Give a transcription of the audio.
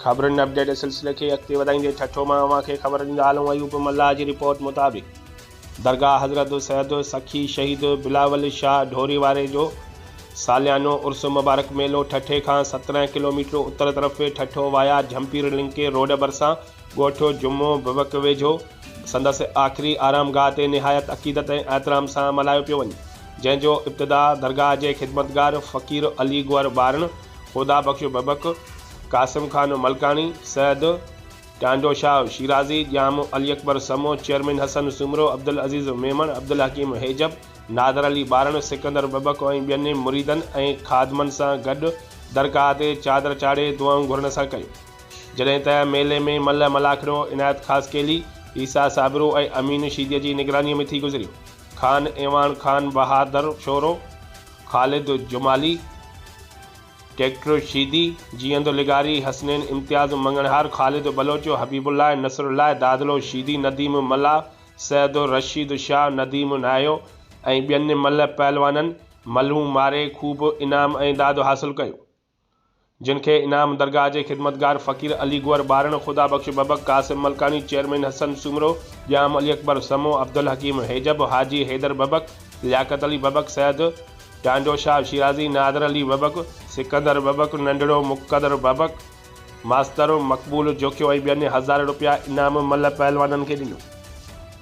ख़बरुनि अपडेट जे सिलसिले खे अॻिते वधाईंदे ठठो मां अव्हांखे ख़बर ॾींदा आहियूं। अयूब मल्ला जी रिपोर्ट मुताबिक़ दरगाह हज़रत सैयद सखी शहीद बिलावल शाह ढोरी वारे जो सालियानो उर्स मुबारक मेलो ठठे खां 17 किलोमीटर उत्तर तरफ़ ठठो वाया झंपीर लिंके रोड भरिसां ॻोठ जुमो बबक वेझो संदसि आख़िरी आरामगाह ते निहायत अक़ीदत ऐं एहतराम सां मल्हायो पियो वञे, जंहिंजो इब्तिदा दरगाह जे ख़िदमतगार फ़क़ीर अली गुअर बारन, ख़ुदा बख़्श बबक, कासिम खान मलकानी, सैयद टांडो शाह शिराज़ी, जाम अली अकबर समो, चेयरमैन हसन सुमरो, अब्दुल अज़ीज़ मेमन, अब्दुल हकीम हेजब, नादर अली बारन, सिकंदर बबक ऐं ॿियनि मुरीदनि ऐं ख़ादमनि सां गॾु दरगाह ते चादर चाढ़े दुआऊं घुरण सां कयो। जॾहिं त मेले में मल्ल मलाखड़ो इनायत ख़ास केली ईसा साबिरो ऐं अमीन शीदीअ जी निगरानीअ में थी गुज़रियो। खान एवान खान बहादुर शोरो, ख़ालिद जुमाली, ट्रैक्टर शीदी, जीअंद लिगारी, हसनैन इम्तियाज़ मंगणहार, ख़ालिद बलोचो, हबीबुल्लाह नसरुल्लाह दादलो शीदी, नदीम मल्ला, सैयद रशीद शाह, नदीम नायो ऐं ॿियनि मल्ल पहलवाननि मल्हूं मारे ख़ूब इनाम ऐं दादो हासिल कयो, जिन खे इनाम दरगाह जे ख़िदमतगार फ़क़ीर अली गुअर बारन, ख़ुदा बख़्श बबक, कासिम मलकानी, चेयरमैन हसन सुमरो, जाम अली अकबर समो, अब्दुल हकीम हेजब, हाजी हैदर बबक, लियाकत अली बबक, सैयद टांडो शाह शिराज़ी, नादर अली बबक, सिकंदर बबक, नंढड़ो मुक़दर बबक, मास्तर मक़बूल जोखियो ऐं ॿियनि 1000 रुपया इनाम मल्ल पहलवाननि खे ॾिनो।